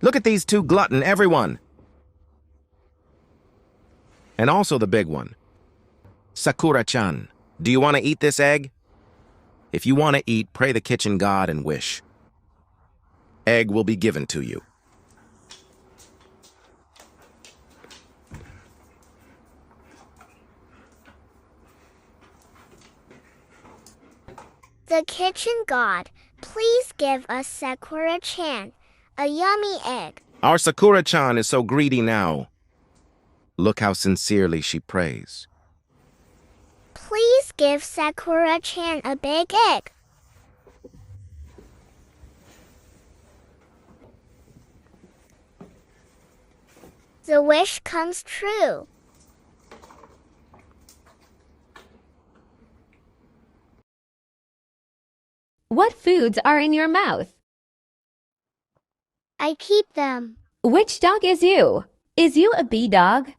Look at these two glutton, everyone. And also the big one. Sakura-chan, do you want to eat this egg? If you want to eat, pray the kitchen god and wish. Egg will be given to you. The kitchen god, please give us Sakura-chan a yummy egg. Our Sakura-chan is so greedy now. Look how sincerely she prays. Please give Sakura-chan a big egg. The wish comes true. What foods are in your mouth? I keep them. Which dog is you? Is you a bee dog?